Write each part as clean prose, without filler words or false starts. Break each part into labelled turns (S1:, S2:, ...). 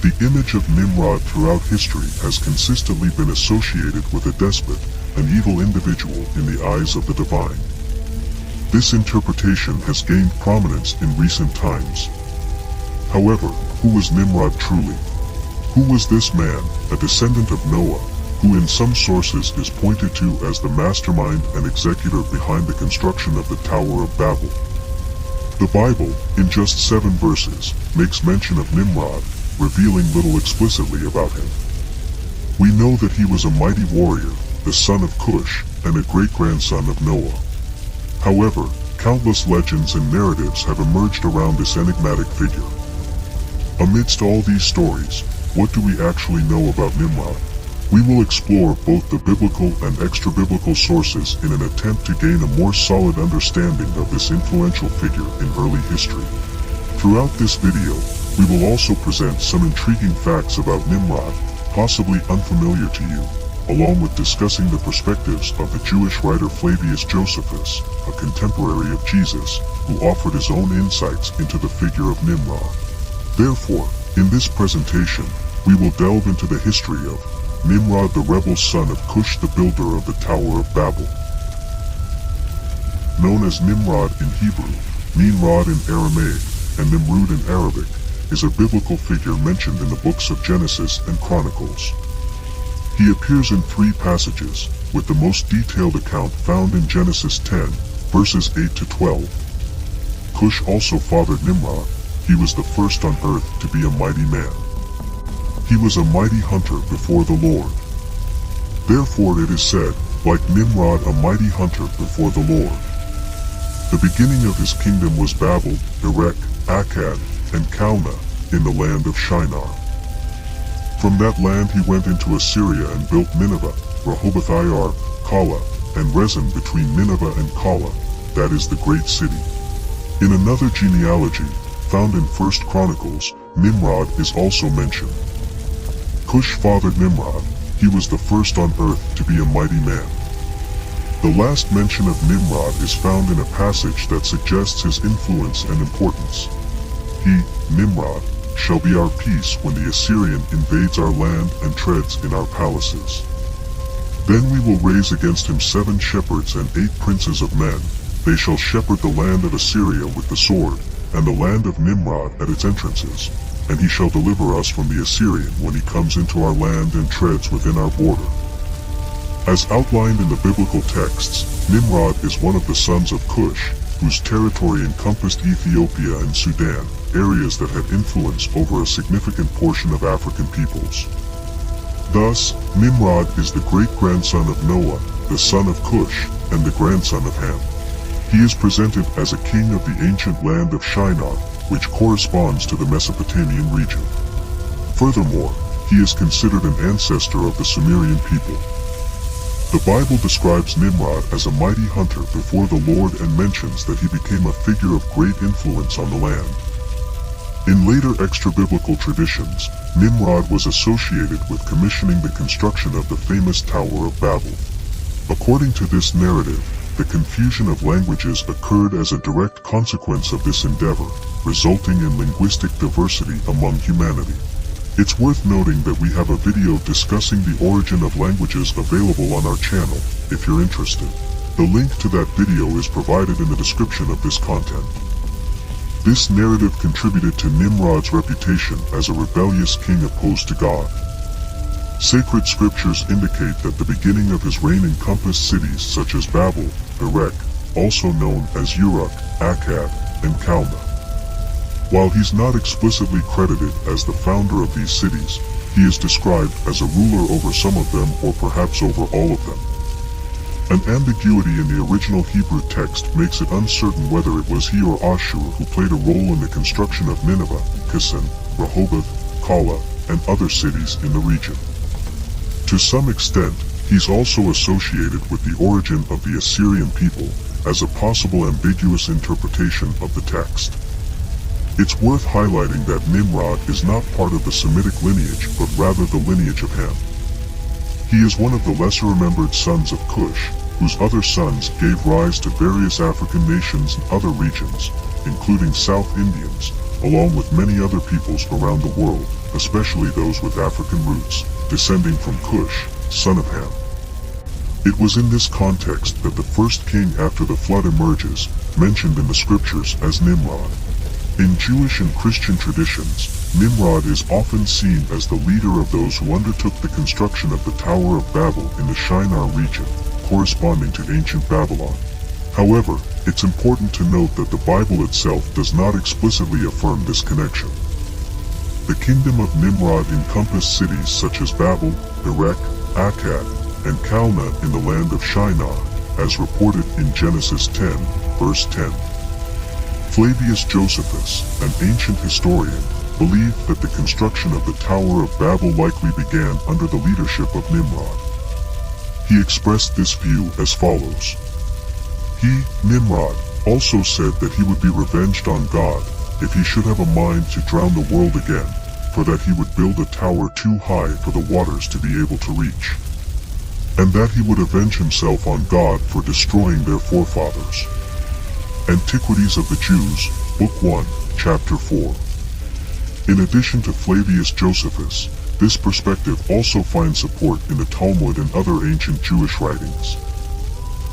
S1: The image of Nimrod throughout history has consistently been associated with a despot, an evil individual in the eyes of the divine. This interpretation has gained prominence in recent times. However, who was Nimrod truly? Who was this man, a descendant of Noah, who in some sources is pointed to as the mastermind and executor behind the construction of the Tower of Babel? The Bible, in just 7 verses, makes mention of Nimrod, revealing little explicitly about him. We know that he was a mighty warrior, the son of Cush, and a great-grandson of Noah. However, countless legends and narratives have emerged around this enigmatic figure. Amidst all these stories, what do we actually know about Nimrod? We will explore both the biblical and extra-biblical sources in an attempt to gain a more solid understanding of this influential figure in early history. Throughout this video, we will also present some intriguing facts about Nimrod, possibly unfamiliar to you, along with discussing the perspectives of the Jewish writer Flavius Josephus, a contemporary of Jesus, who offered his own insights into the figure of Nimrod. Therefore, in this presentation, we will delve into the history of Nimrod, the rebel son of Cush, the builder of the Tower of Babel. Known as Nimrod in Hebrew, Nimrod in Aramaic, and Nimrud in Arabic, is a biblical figure mentioned in the books of Genesis and Chronicles. He appears in 3 passages, with the most detailed account found in Genesis 10, verses 8 to 12. Cush also fathered Nimrod. He was the first on earth to be a mighty man. He was a mighty hunter before the Lord. Therefore it is said, like Nimrod, a mighty hunter before the Lord. The beginning of his kingdom was Babel, Erech, Akkad, and Calneh, in the land of Shinar. From that land he went into Assyria and built Nineveh, Rehoboth-ir, Calah, and Rezin between Nineveh and Calah, that is the great city. In another genealogy, found in 1 Chronicles, Nimrod is also mentioned. Cush fathered Nimrod. He was the first on earth to be a mighty man. The last mention of Nimrod is found in a passage that suggests his influence and importance. He, Nimrod, shall be our peace when the Assyrian invades our land and treads in our palaces. Then we will raise against him 7 shepherds and 8 princes of men. They shall shepherd the land of Assyria with the sword, and the land of Nimrod at its entrances. And he shall deliver us from the Assyrian when he comes into our land and treads within our border. As outlined in the biblical texts, Nimrod is one of the sons of Cush, whose territory encompassed Ethiopia and Sudan, areas that had influence over a significant portion of African peoples. Thus, Nimrod is the great-grandson of Noah, the son of Cush, and the grandson of Ham. He is presented as a king of the ancient land of Shinar, which corresponds to the Mesopotamian region. Furthermore, he is considered an ancestor of the Sumerian people. The Bible describes Nimrod as a mighty hunter before the Lord and mentions that he became a figure of great influence on the land. In later extra-biblical traditions, Nimrod was associated with commissioning the construction of the famous Tower of Babel. According to this narrative, the confusion of languages occurred as a direct consequence of this endeavor, resulting in linguistic diversity among humanity. It's worth noting that we have a video discussing the origin of languages available on our channel, if you're interested. The link to that video is provided in the description of this content. This narrative contributed to Nimrod's reputation as a rebellious king opposed to God. Sacred scriptures indicate that the beginning of his reign encompassed cities such as Babel, Erech, also known as Uruk, Akkad, and Calneh. While he's not explicitly credited as the founder of these cities, he is described as a ruler over some of them or perhaps over all of them. An ambiguity in the original Hebrew text makes it uncertain whether it was he or Ashur who played a role in the construction of Nineveh, Kisan, Rehoboth, Calah, and other cities in the region. To some extent, he's also associated with the origin of the Assyrian people, as a possible ambiguous interpretation of the text. It's worth highlighting that Nimrod is not part of the Semitic lineage but rather the lineage of Ham. He is one of the lesser-remembered sons of Cush, whose other sons gave rise to various African nations and other regions, including South Indians, along with many other peoples around the world, especially those with African roots, descending from Cush, son of Ham. It was in this context that the first king after the flood emerges, mentioned in the scriptures as Nimrod. In Jewish and Christian traditions, Nimrod is often seen as the leader of those who undertook the construction of the Tower of Babel in the Shinar region, corresponding to ancient Babylon. However, it's important to note that the Bible itself does not explicitly affirm this connection. The kingdom of Nimrod encompassed cities such as Babel, Erech, Akkad, and Calneh in the land of Shinar, as reported in Genesis 10, verse 10. Flavius Josephus, an ancient historian, believed that the construction of the Tower of Babel likely began under the leadership of Nimrod. He expressed this view as follows. He, Nimrod, also said that he would be revenged on God if he should have a mind to drown the world again, for that he would build a tower too high for the waters to be able to reach, and that he would avenge himself on God for destroying their forefathers. Antiquities of the Jews, Book 1, Chapter 4. In addition to Flavius Josephus, this perspective also finds support in the Talmud and other ancient Jewish writings.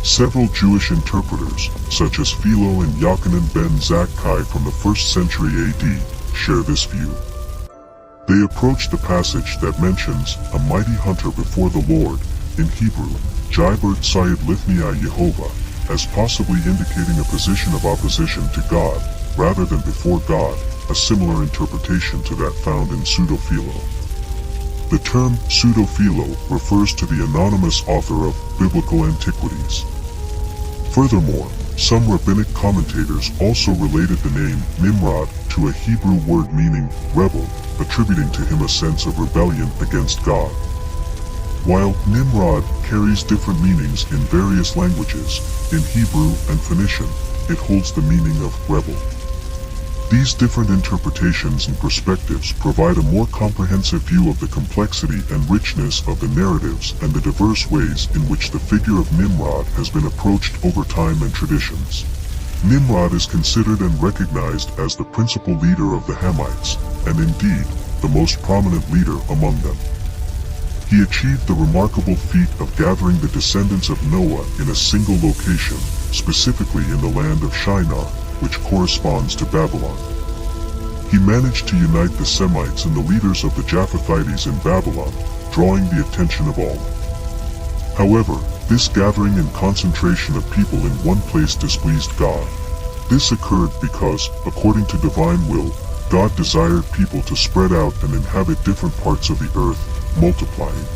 S1: Several Jewish interpreters, such as Philo and Yochanan ben Zakkai from the 1st century AD, share this view. They approach the passage that mentions a mighty hunter before the Lord, in Hebrew, Jibert Sayed Lifnei Yehovah, as possibly indicating a position of opposition to God, rather than before God, a similar interpretation to that found in Pseudo-Philo. The term Pseudo-Philo refers to the anonymous author of biblical antiquities. Furthermore, some rabbinic commentators also related the name Nimrod to a Hebrew word meaning rebel, attributing to him a sense of rebellion against God. While Nimrod carries different meanings in various languages, in Hebrew and Phoenician, it holds the meaning of rebel. These different interpretations and perspectives provide a more comprehensive view of the complexity and richness of the narratives and the diverse ways in which the figure of Nimrod has been approached over time and traditions. Nimrod is considered and recognized as the principal leader of the Hamites, and indeed, the most prominent leader among them. He achieved the remarkable feat of gathering the descendants of Noah in a single location, specifically in the land of Shinar, which corresponds to Babylon. He managed to unite the Semites and the leaders of the Japhethites in Babylon, drawing the attention of all. However, this gathering and concentration of people in one place displeased God. This occurred because, according to divine will, God desired people to spread out and inhabit different parts of the earth, multiplying.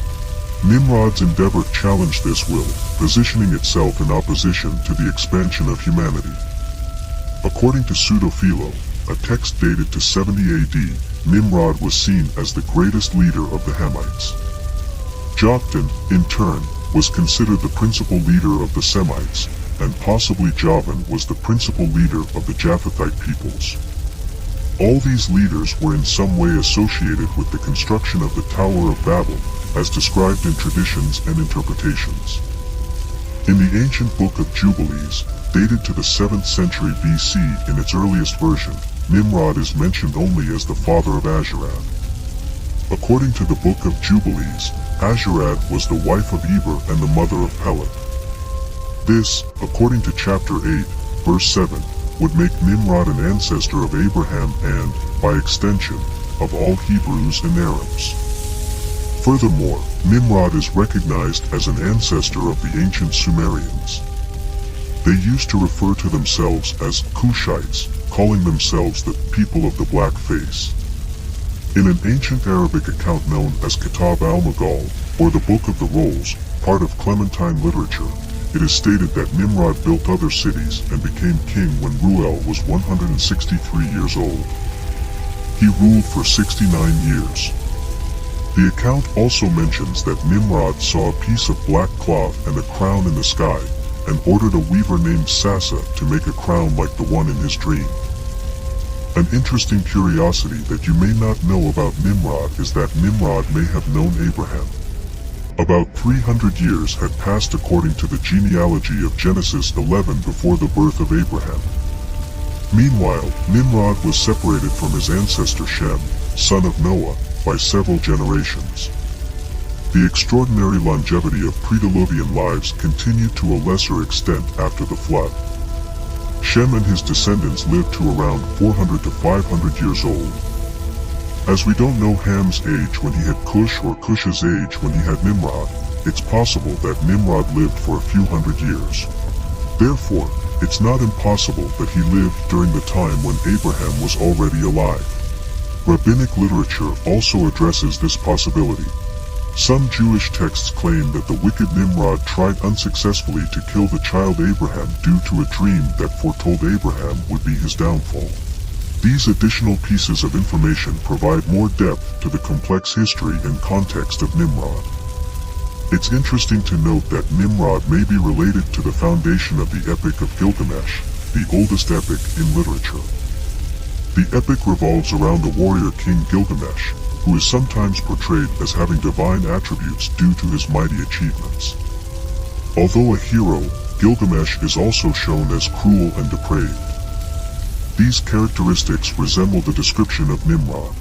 S1: Nimrod's endeavor challenged this will, positioning itself in opposition to the expansion of humanity. According to Pseudo-Philo, a text dated to 70 AD, Nimrod was seen as the greatest leader of the Hamites. Joktan, in turn, was considered the principal leader of the Semites, and possibly Javan was the principal leader of the Japhethite peoples. All these leaders were in some way associated with the construction of the Tower of Babel, as described in traditions and interpretations. In the ancient Book of Jubilees, dated to the 7th century BC in its earliest version, Nimrod is mentioned only as the father of Azurad. According to the Book of Jubilees, Azurad was the wife of Eber and the mother of Peleg. This, according to chapter 8, verse 7, would make Nimrod an ancestor of Abraham and, by extension, of all Hebrews and Arabs. Furthermore, Nimrod is recognized as an ancestor of the ancient Sumerians. They used to refer to themselves as Cushites, calling themselves the people of the black face. In an ancient Arabic account known as Kitab al-Magal, or the Book of the Rolls, part of Clementine literature, it is stated that Nimrod built other cities and became king when Ruel was 163 years old. He ruled for 69 years. The account also mentions that Nimrod saw a piece of black cloth and a crown in the sky, and ordered a weaver named Sasa to make a crown like the one in his dream. An interesting curiosity that you may not know about Nimrod is that Nimrod may have known Abraham. About 300 years had passed according to the genealogy of Genesis 11 before the birth of Abraham. Meanwhile, Nimrod was separated from his ancestor Shem, son of Noah, by several generations. The extraordinary longevity of pre-Diluvian lives continued to a lesser extent after the flood. Shem and his descendants lived to around 400 to 500 years old. As we don't know Ham's age when he had Cush or Cush's age when he had Nimrod, it's possible that Nimrod lived for a few hundred years. Therefore, it's not impossible that he lived during the time when Abraham was already alive. Rabbinic literature also addresses this possibility. Some Jewish texts claim that the wicked Nimrod tried unsuccessfully to kill the child Abraham due to a dream that foretold Abraham would be his downfall. These additional pieces of information provide more depth to the complex history and context of Nimrod. It's interesting to note that Nimrod may be related to the foundation of the Epic of Gilgamesh, the oldest epic in literature. The epic revolves around the warrior king Gilgamesh, who is sometimes portrayed as having divine attributes due to his mighty achievements. Although a hero, Gilgamesh is also shown as cruel and depraved. These characteristics resemble the description of Nimrod.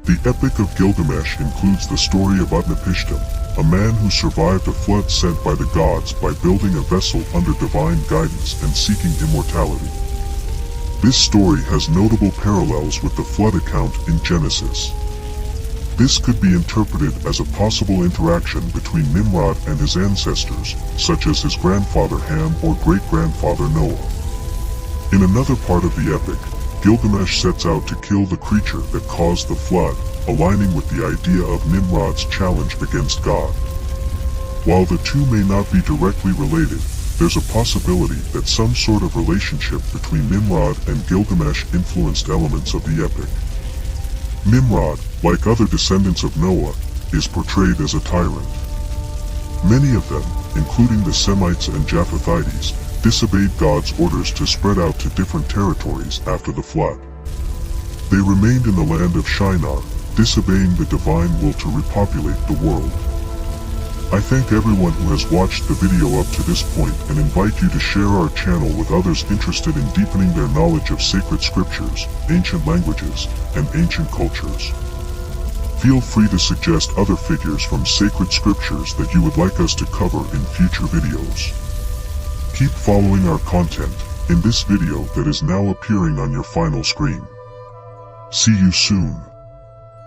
S1: The Epic of Gilgamesh includes the story of Utnapishtim, a man who survived a flood sent by the gods by building a vessel under divine guidance and seeking immortality. This story has notable parallels with the flood account in Genesis. This could be interpreted as a possible interaction between Nimrod and his ancestors, such as his grandfather Ham or great-grandfather Noah. In another part of the epic, Gilgamesh sets out to kill the creature that caused the flood, aligning with the idea of Nimrod's challenge against God. While the two may not be directly related, there's a possibility that some sort of relationship between Nimrod and Gilgamesh influenced elements of the epic. Nimrod, like other descendants of Noah, is portrayed as a tyrant. Many of them, including the Semites and Japhethites, disobeyed God's orders to spread out to different territories after the flood. They remained in the land of Shinar, disobeying the divine will to repopulate the world. I thank everyone who has watched the video up to this point and invite you to share our channel with others interested in deepening their knowledge of sacred scriptures, ancient languages, and ancient cultures. Feel free to suggest other figures from sacred scriptures that you would like us to cover in future videos. Keep following our content in this video that is now appearing on your final screen. See you soon.